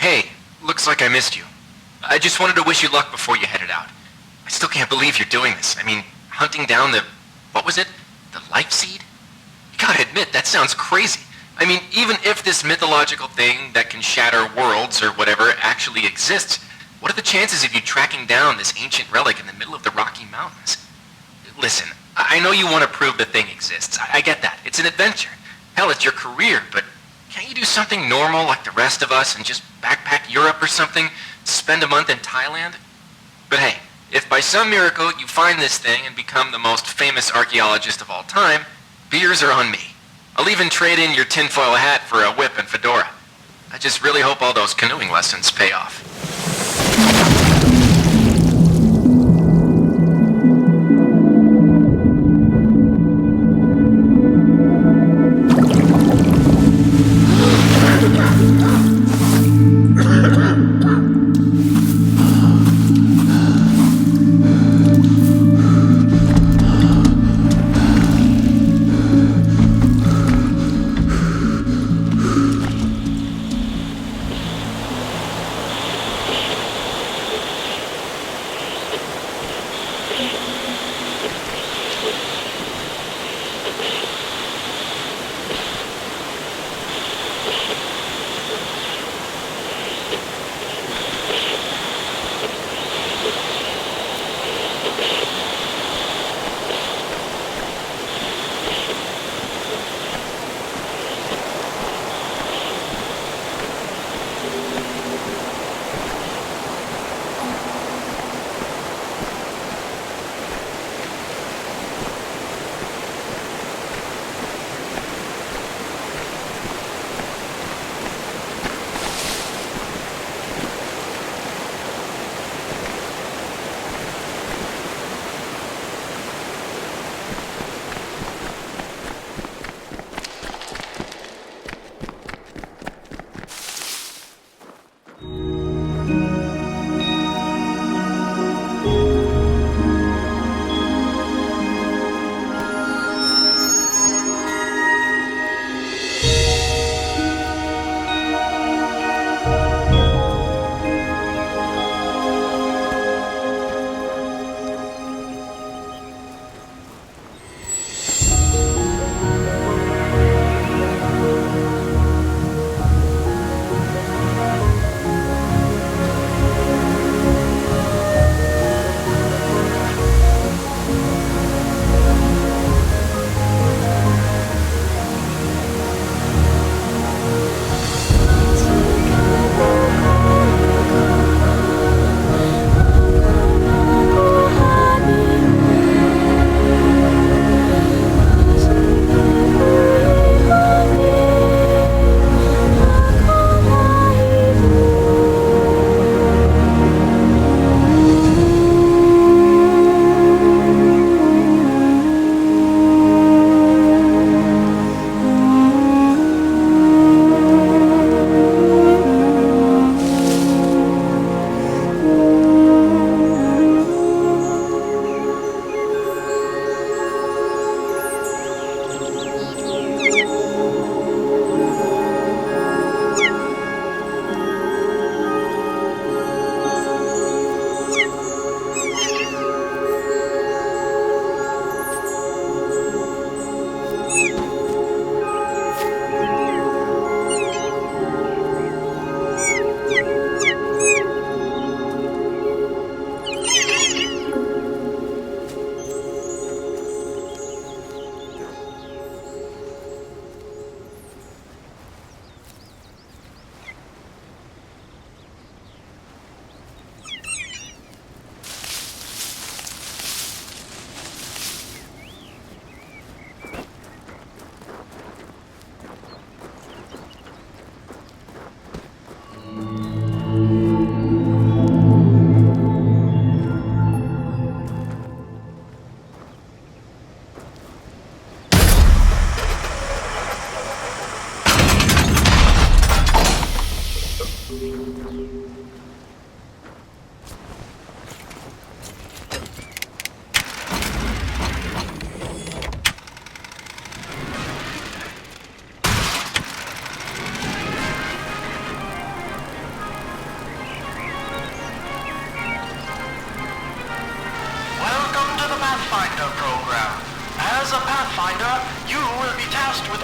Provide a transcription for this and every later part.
Hey, looks like I missed you. I just wanted to wish you luck before you headed out. I still can't believe you're doing this. I mean, hunting down the... what was it? The life seed? You gotta admit, that sounds crazy. I mean, even if this mythological thing that can shatter worlds or whatever actually exists, what are the chances of you tracking down this ancient relic in the middle of the Rocky Mountains? Listen, I know you want to prove the thing exists. I get that. It's an adventure. Hell, it's your career, but can't you do something normal like the rest of us and just backpack Europe or something? Spend a month in Thailand? But hey, if by some miracle you find this thing and become the most famous archaeologist of all time, beers are on me. I'll even trade in your tinfoil hat for a whip and fedora. I just really hope all those canoeing lessons pay off.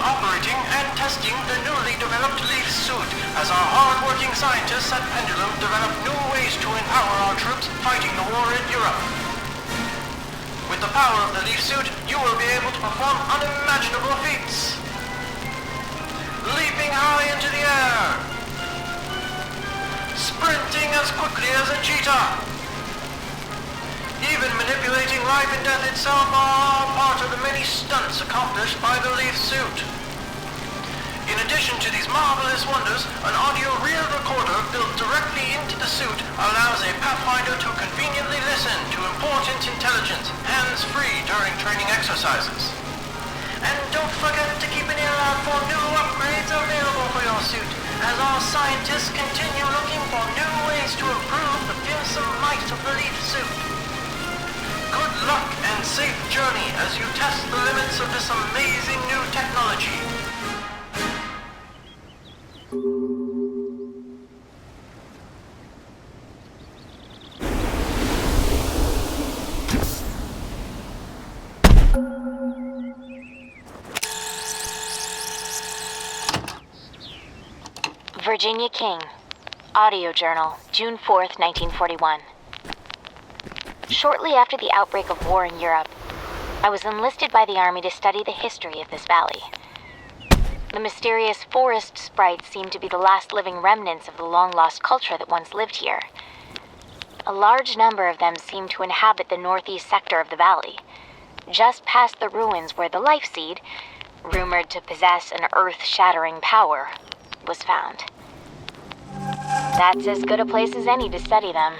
operating and testing the newly developed Leaf suit as our hard-working scientists at Pendulum develop new ways to empower our troops fighting the war in Europe. With the power of the Leaf suit, you will be able to perform unimaginable feats. Leaping high into the air. Sprinting as quickly as a cheetah. Even manipulating life and death itself are part of the many stunts accomplished by the Leaf suit. In addition to these marvelous wonders, an audio reel recorder built directly into the suit allows a Pathfinder to conveniently listen to important intelligence, hands-free during training exercises. And don't forget to keep an ear out for new upgrades available for your suit, as our scientists continue looking for new ways to improve the fearsome might of the Leaf suit. Good luck and safe journey as you test the limits of this amazing new technology. Virginia King, Audio Journal, June 4th, 1941. Shortly after the outbreak of war in Europe, I was enlisted by the Army to study the history of this valley. The mysterious forest sprites seem to be the last living remnants of the long-lost culture that once lived here. A large number of them seem to inhabit the northeast sector of the valley, just past the ruins where the Life Seed, rumored to possess an earth-shattering power, was found. That's as good a place as any to study them.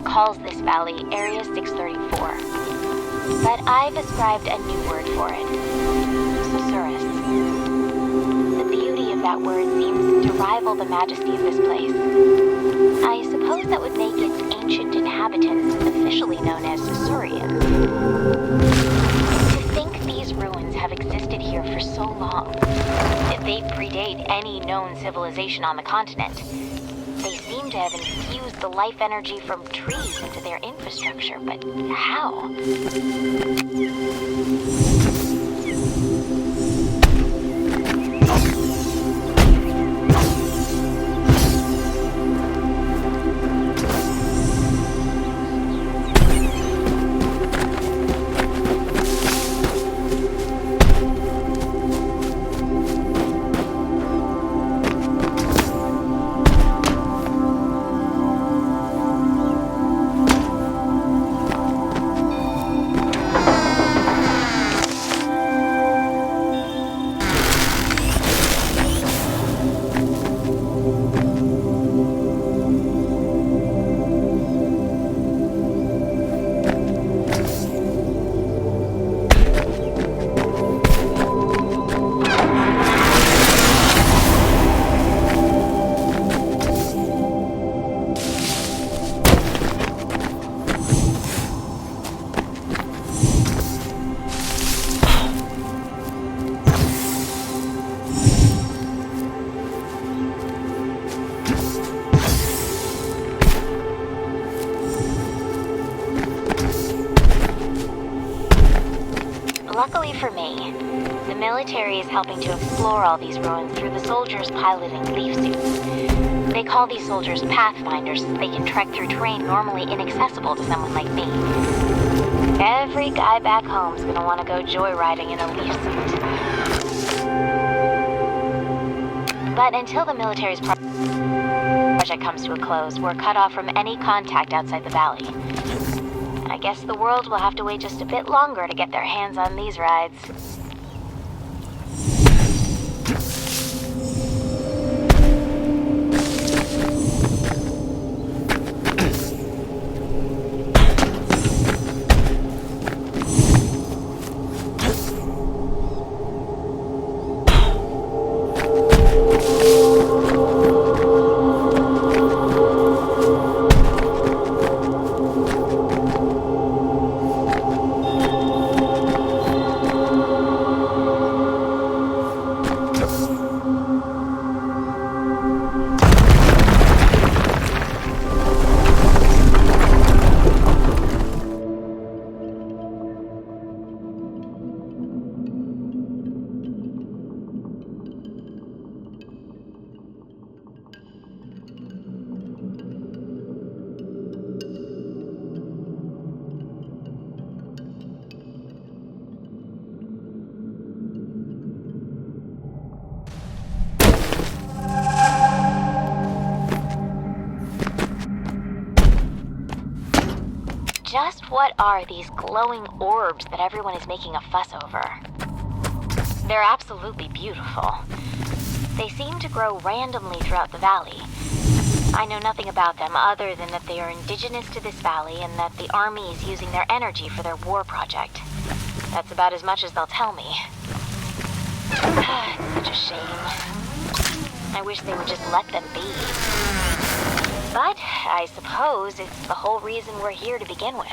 calls this valley Area 634. But I've ascribed a new word for it. Susurrus. The beauty of that word seems to rival the majesty of this place. I suppose that would make its ancient inhabitants officially known as Susurians. To think these ruins have existed here for so long, that they predate any known civilization on the continent. They seem to have infused the life energy from trees into their infrastructure, but how? Luckily for me, the military is helping to explore all these ruins through the soldiers piloting leaf suits. They call these soldiers pathfinders so they can trek through terrain normally inaccessible to someone like me. Every guy back home's gonna want to go joyriding in a leaf suit. But until the military's project comes to a close, we're cut off from any contact outside the valley. I guess the world will have to wait just a bit longer to get their hands on these rides. Just what are these glowing orbs that everyone is making a fuss over? They're absolutely beautiful. They seem to grow randomly throughout the valley. I know nothing about them other than that they are indigenous to this valley and that the army is using their energy for their war project. That's about as much as they'll tell me. It's such a shame. I wish they would just let them be. But I suppose it's the whole reason we're here to begin with.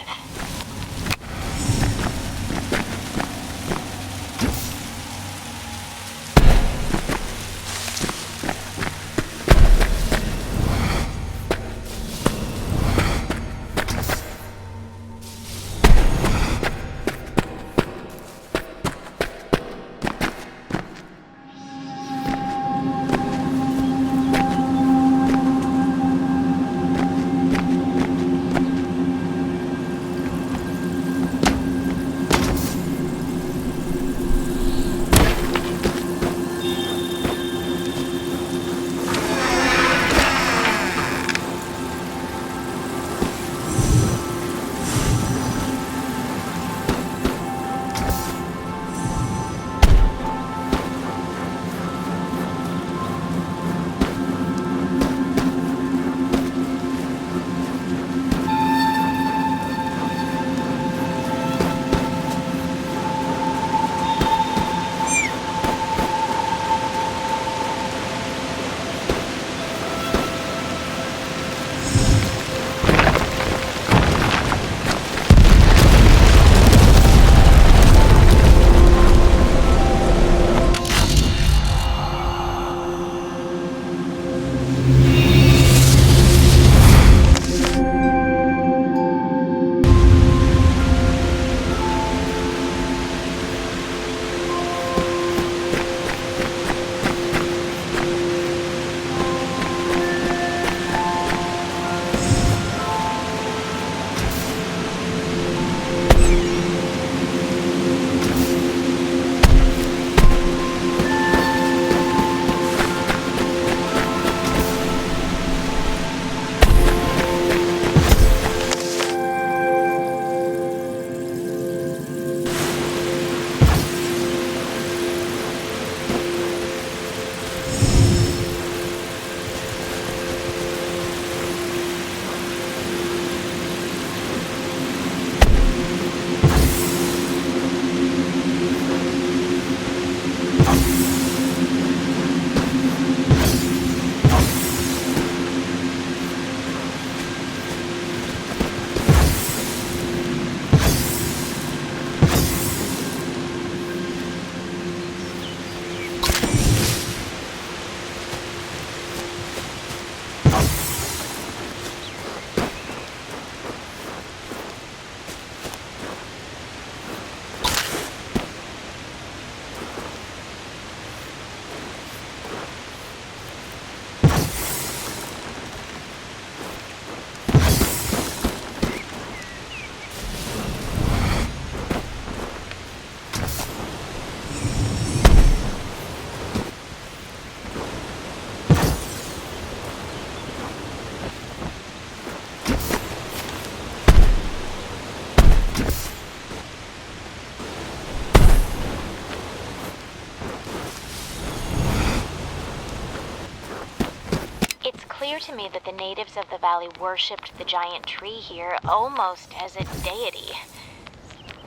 It's clear to me that the natives of the valley worshipped the giant tree here almost as a deity.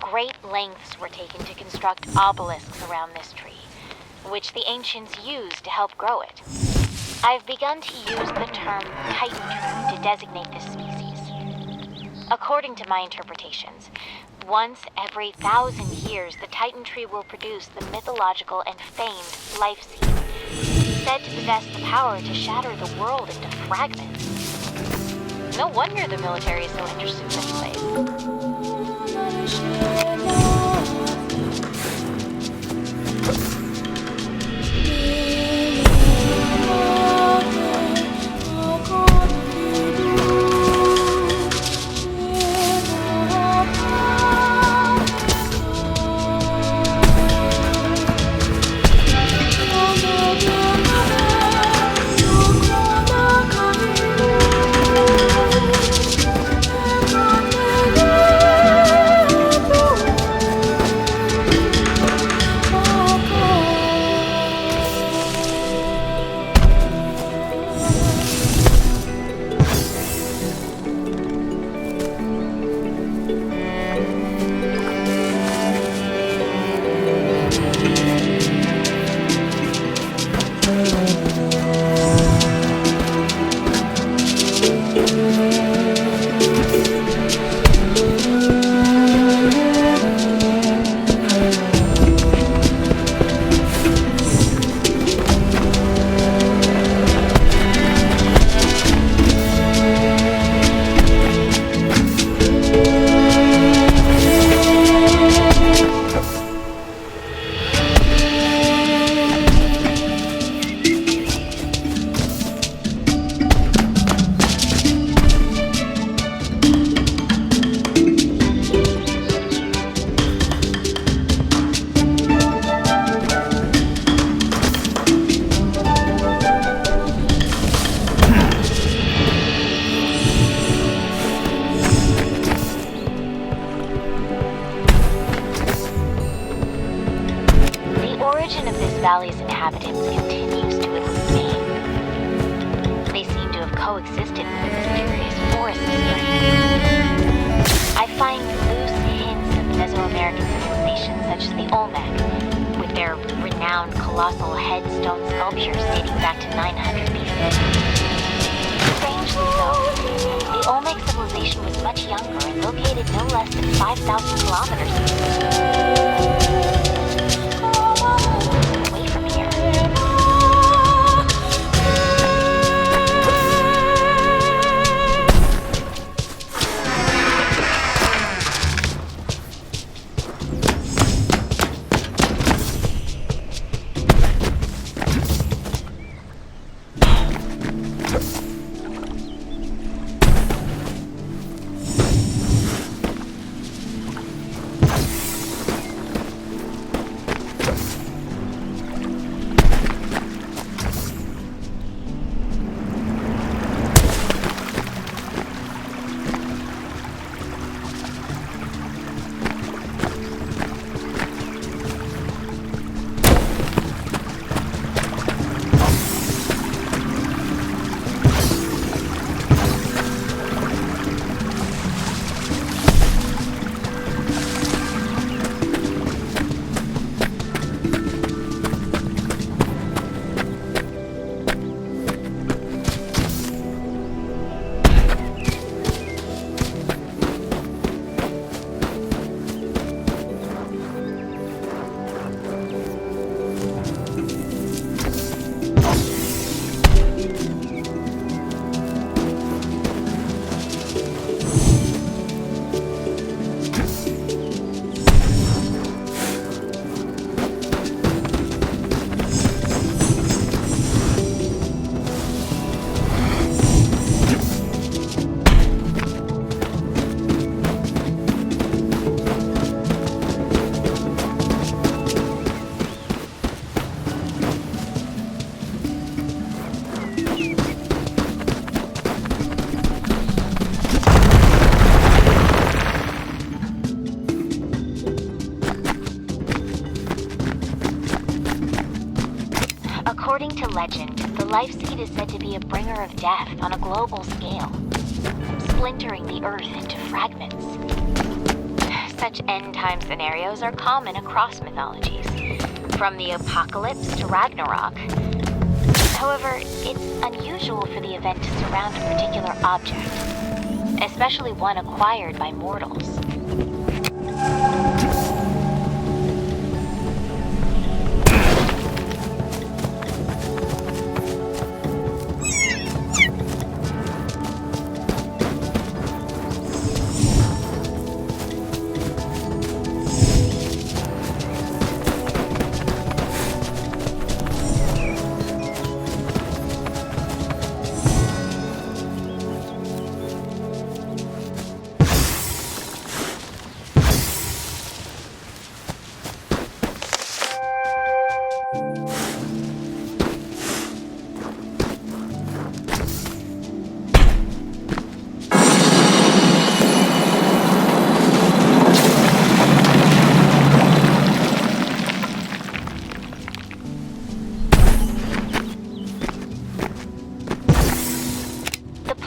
Great lengths were taken to construct obelisks around this tree, which the ancients used to help grow it. I've begun to use the term Titan tree to designate this species. According to my interpretations, once every 1,000 years, the Titan tree will produce the mythological and famed Life Seed, said to possess the power to shatter the world into fragments. No wonder the military is so interested in this place. Valley's inhabitants continues to elude me. They seem to have coexisted with the mysterious forest sprite. I find loose hints of Mesoamerican civilizations such as the Olmec, with their renowned colossal headstone sculptures dating back to 900 BC. Strangely so, the Olmec civilization was much younger and located no less than 5,000 kilometers away from here. life seed is said to be a bringer of death on a global scale, splintering the Earth into fragments. Such end-time scenarios are common across mythologies, from the apocalypse to Ragnarok. However, it's unusual for the event to surround a particular object, especially one acquired by mortals.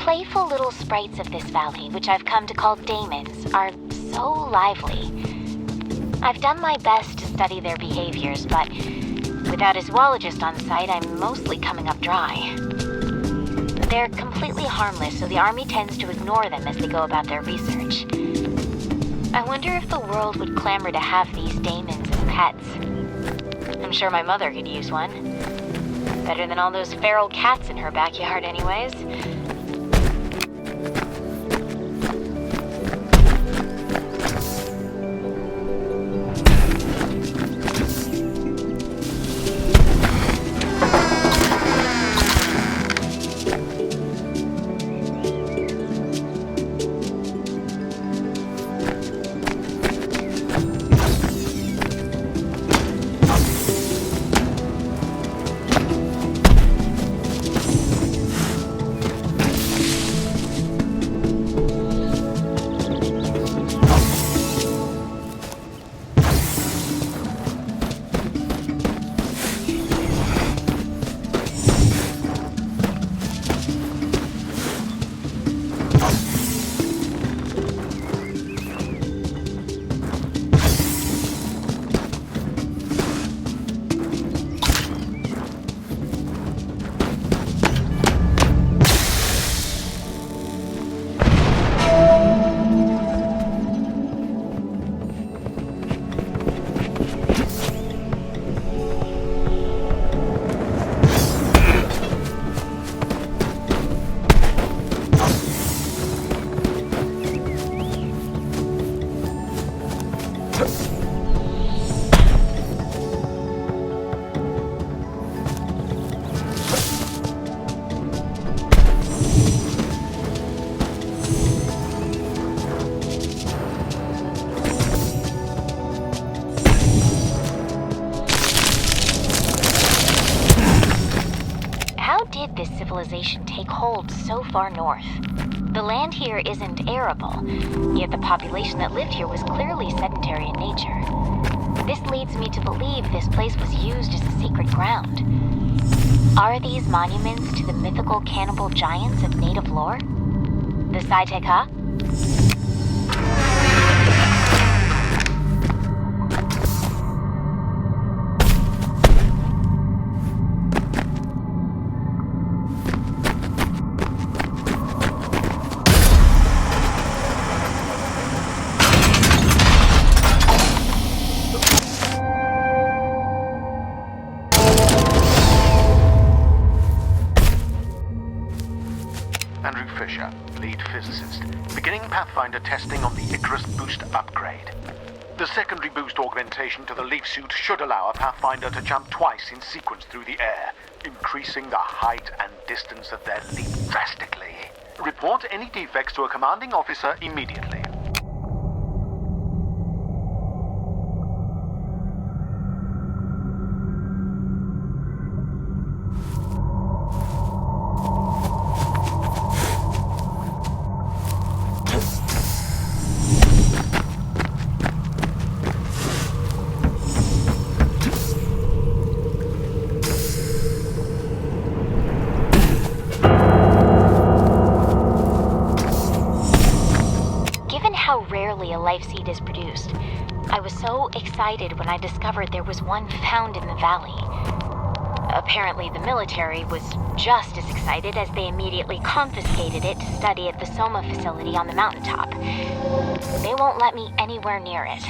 Playful little sprites of this valley, which I've come to call daemons, are so lively. I've done my best to study their behaviors, but without a zoologist on site, I'm mostly coming up dry. They're completely harmless, so the army tends to ignore them as they go about their research. I wonder if the world would clamor to have these daemons as pets. I'm sure my mother could use one. Better than all those feral cats in her backyard anyways. This civilization take hold so far north? The land here isn't arable, yet the population that lived here was clearly sedentary in nature. This leads me to believe this place was used as a sacred ground. Are these monuments to the mythical cannibal giants of native lore? The Saiteka? Andrew Fisher, lead physicist, beginning Pathfinder testing on the Icarus boost upgrade. The secondary boost augmentation to the leaf suit should allow a Pathfinder to jump twice in sequence through the air, increasing the height and distance of their leap drastically. Report any defects to a commanding officer immediately. a life seed is produced. I was so excited when I discovered there was one found in the valley. Apparently, the military was just as excited as they immediately confiscated it to study at the Soma facility on the mountaintop. They won't let me anywhere near it.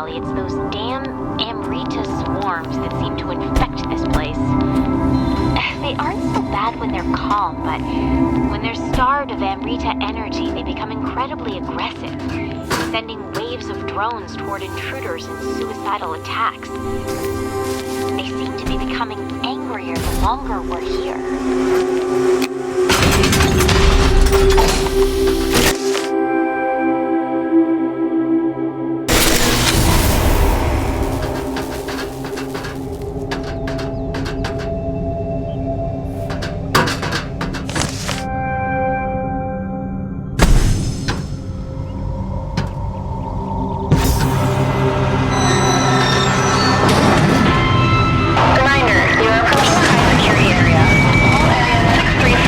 It's those damn Amrita swarms that seem to infect this place. They aren't so bad when they're calm, but when they're starved of Amrita energy, they become incredibly aggressive, sending waves of drones toward intruders in suicidal attacks. They seem to be becoming angrier the longer we're here. Reminder, you are approaching a high security area. All areas 635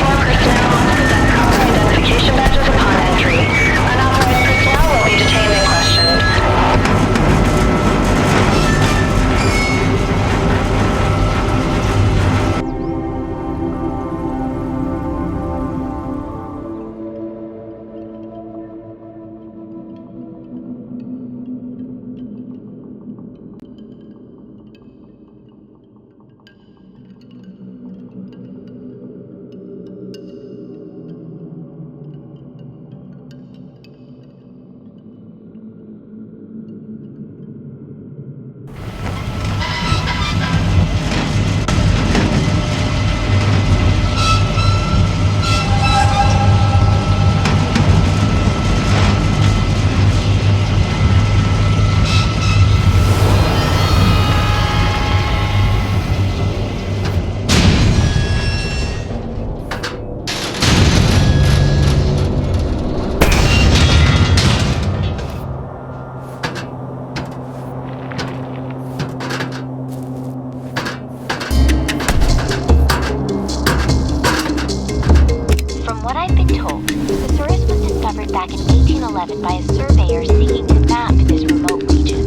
been told, Thesaurus was discovered back in 1811 by a surveyor seeking to map this remote region.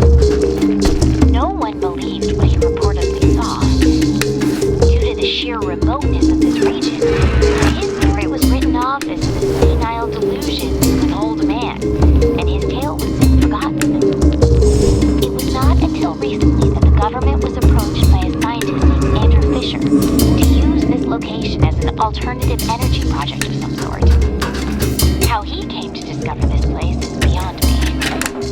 No one believed what he reportedly saw. Due to the sheer remoteness of this region, his story was written off as the senile delusions of an old man, and his tale was soon forgotten. It was not until recently that the government was approached by a scientist named Andrew Fisher to use this location as an alternative energy project of some sort. How he came to discover this place is beyond me.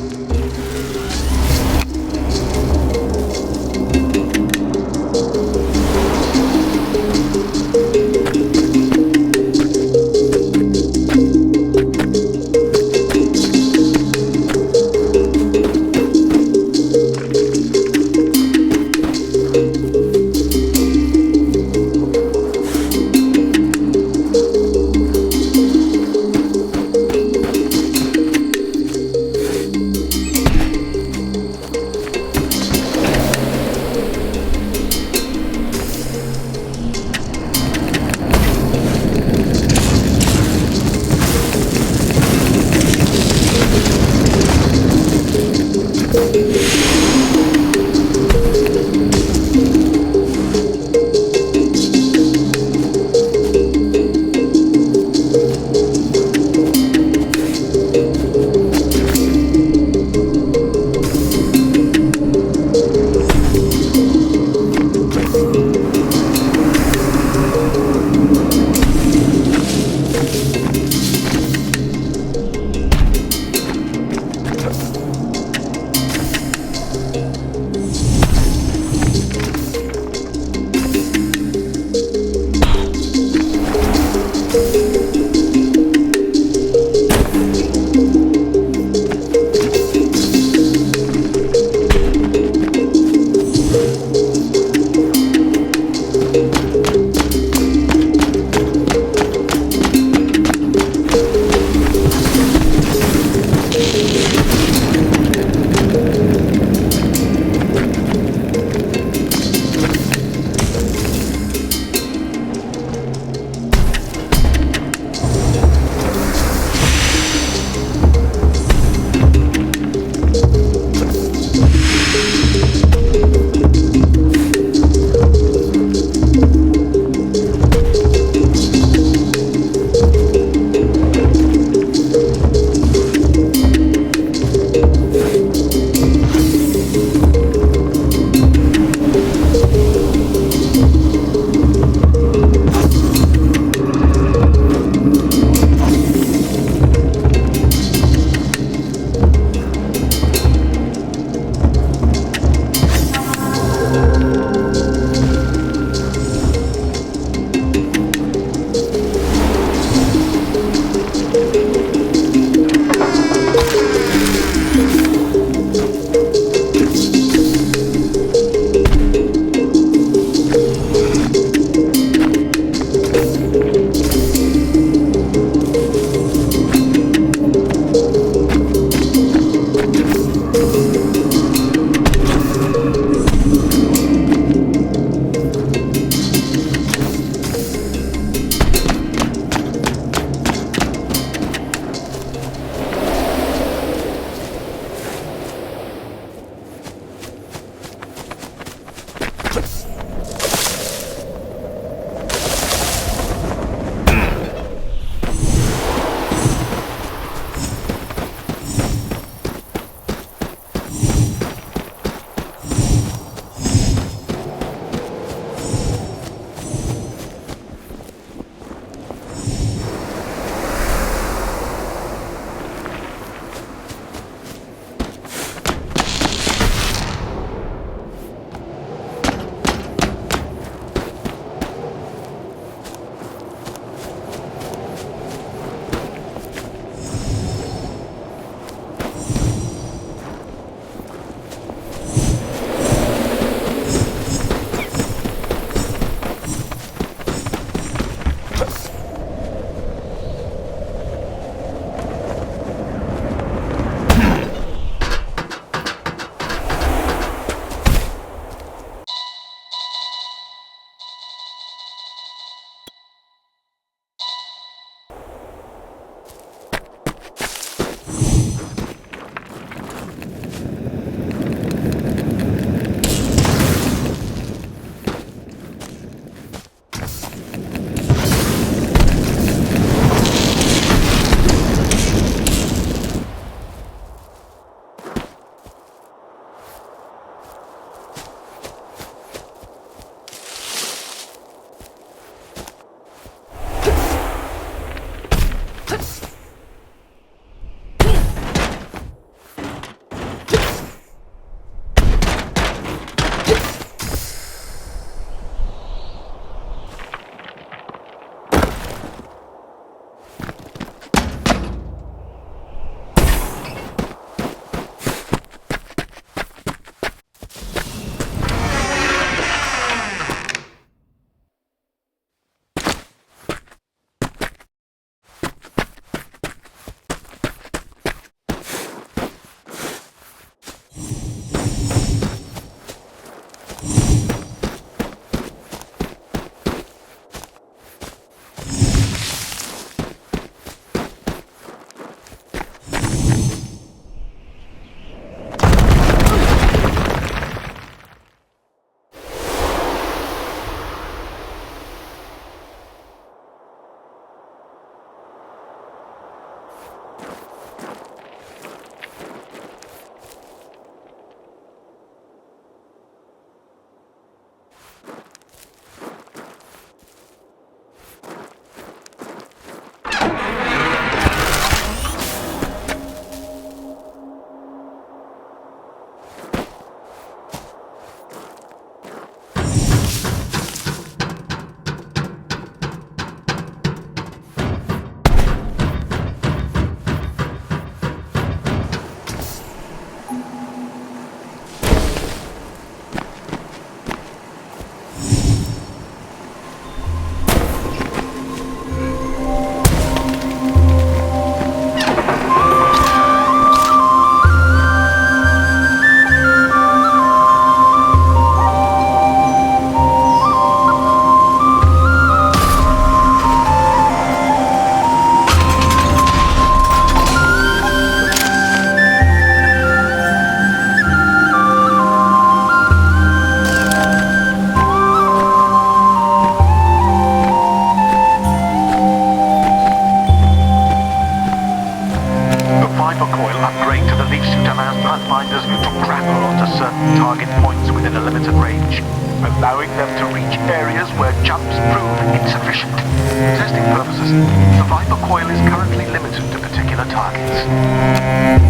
allowing them to reach areas where jumps prove insufficient. For testing purposes, the Viper coil is currently limited to particular targets.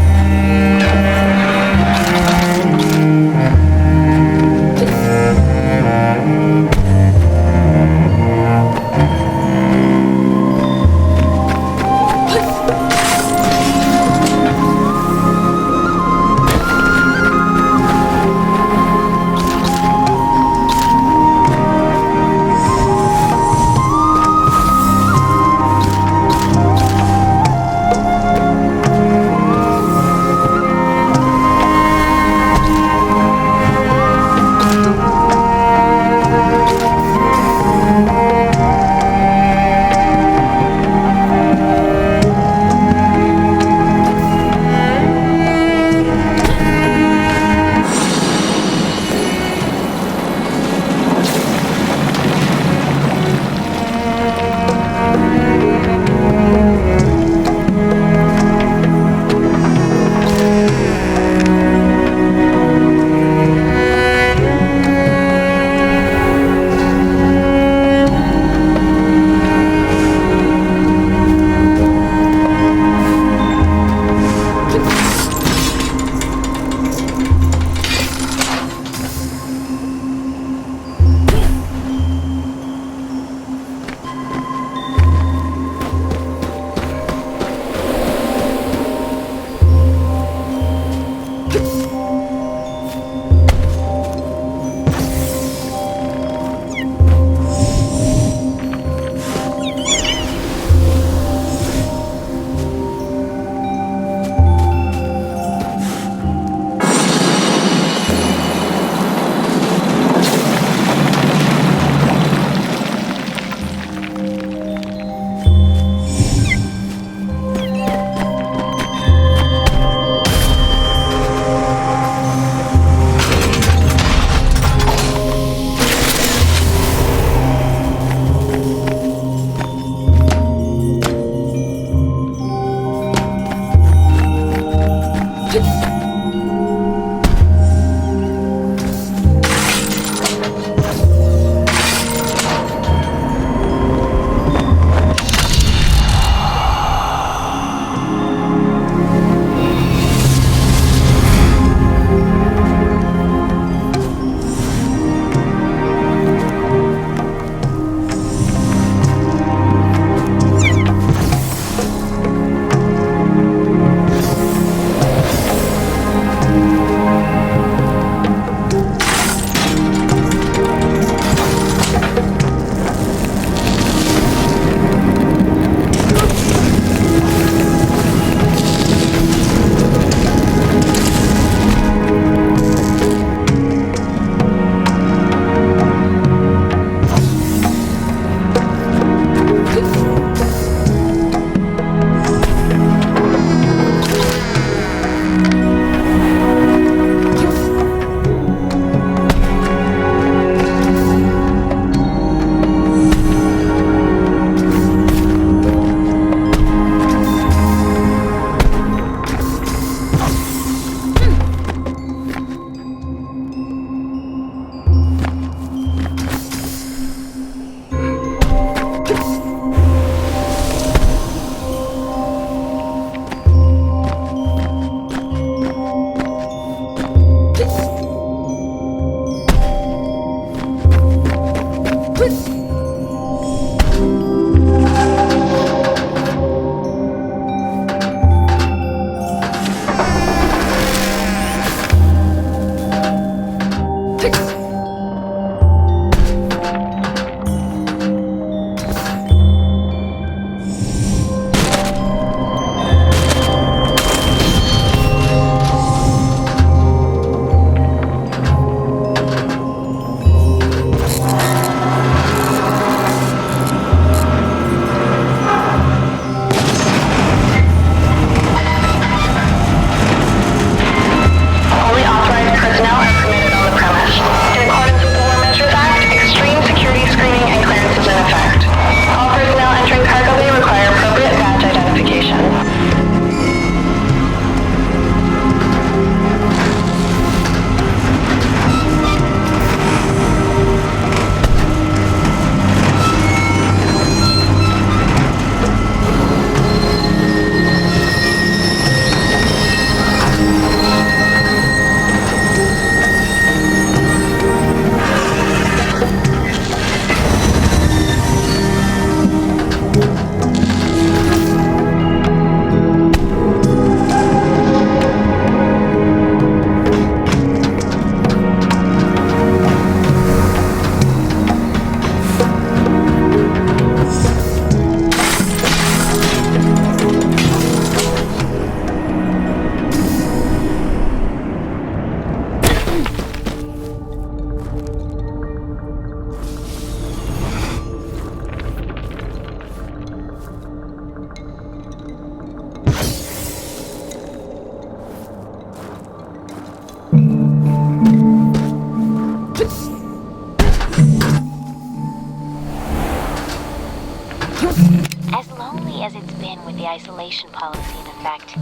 isolation policy in effect.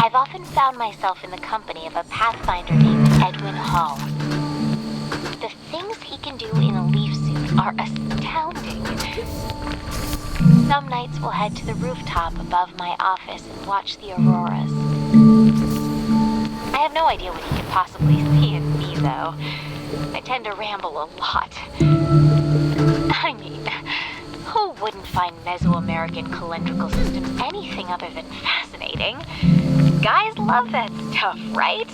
I've often found myself in the company of a Pathfinder named Edwin Hall. The things he can do in a leaf suit are astounding. Some nights we'll head to the rooftop above my office and watch the auroras. I have no idea what he could possibly see in me, though. I tend to ramble a lot. I mean, who wouldn't find Mesoamerican calendrical system anything other than fascinating? Guys love that stuff, right?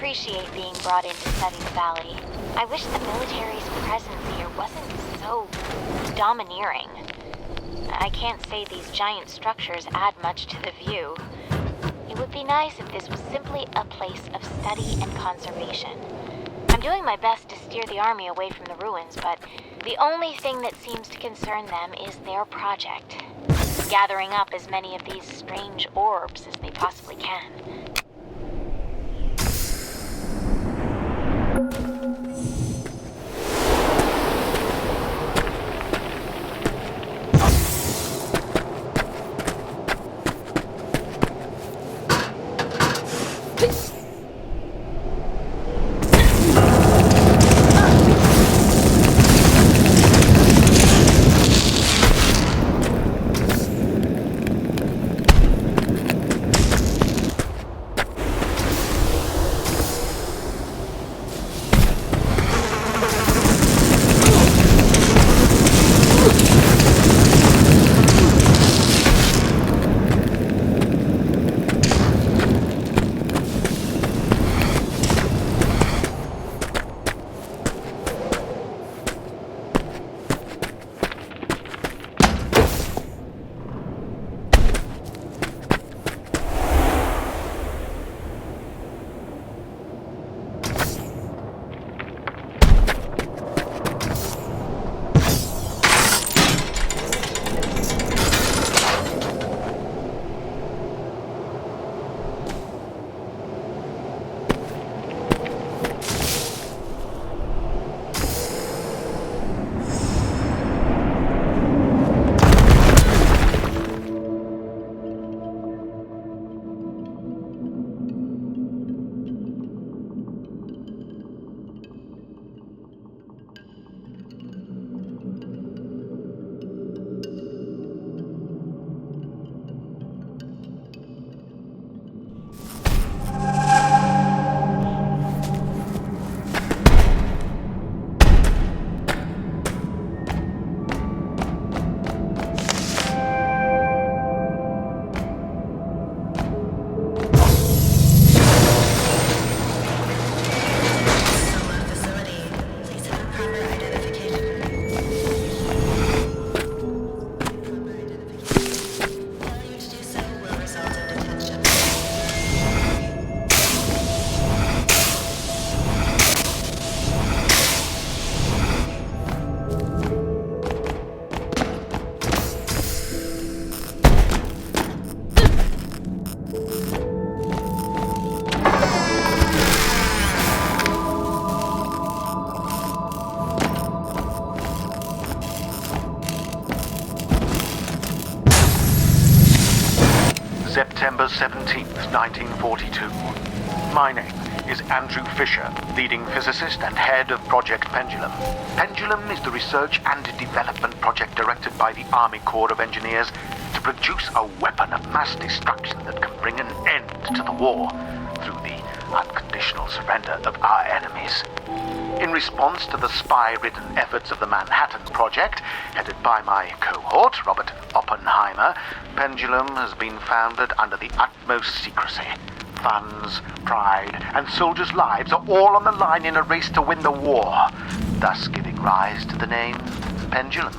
appreciate being brought in to study the valley. I wish the military's presence here wasn't so domineering. I can't say these giant structures add much to the view. It would be nice if this was simply a place of study and conservation. I'm doing my best to steer the army away from the ruins, but the only thing that seems to concern them is their project. Gathering up as many of these strange orbs as they possibly can. September 17th, 1942. My name is Andrew Fisher, leading physicist and head of Project Pendulum. Pendulum is the research and development project directed by the Army Corps of Engineers to produce a weapon of mass destruction that can bring an end to the war through the unconditional surrender of our enemies. In response to the spy-ridden efforts of the Manhattan Project, headed by my cohort, Robert Oppenheimer, Pendulum has been founded under the utmost secrecy. Funds, pride, and soldiers' lives are all on the line in a race to win the war, thus giving rise to the name Pendulum.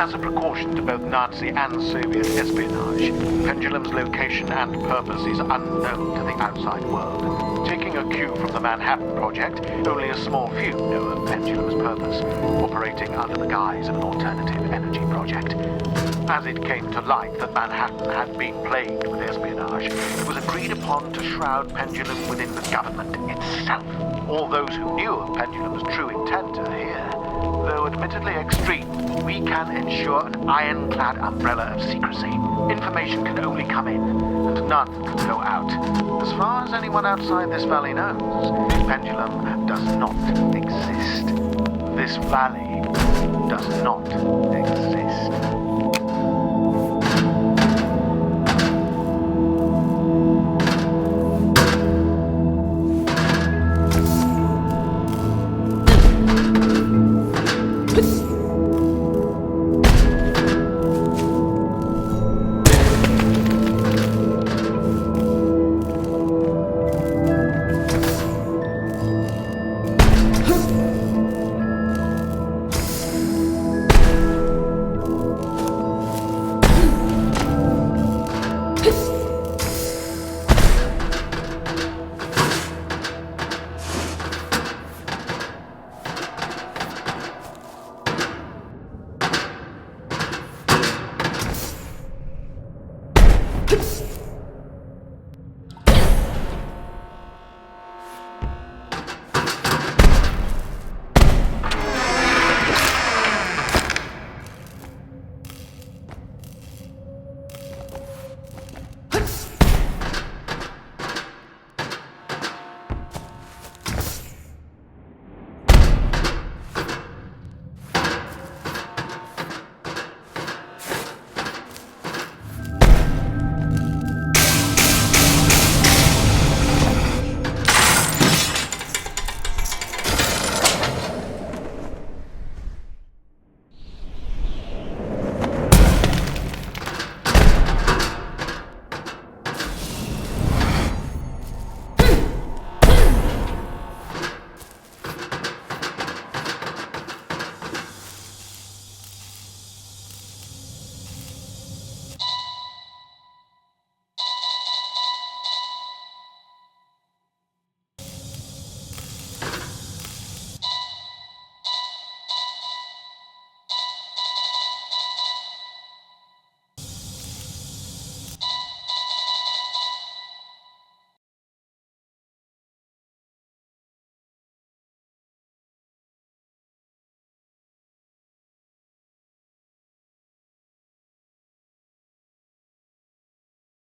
As a precaution to both Nazi and Soviet espionage, Pendulum's location and purpose is unknown to the outside world. Taking a cue from the Manhattan Project, only a small few know of Pendulum's purpose, operating under the guise of an alternative energy project. As it came to light that Manhattan had been plagued with espionage, it was agreed upon to shroud Pendulum within the government itself. All those who knew of Pendulum's true intent are here. Though admittedly extreme, we can ensure an ironclad umbrella of secrecy. Information can only come in, and none can go out. As far as anyone outside this valley knows, Pendulum does not exist. This valley does not exist.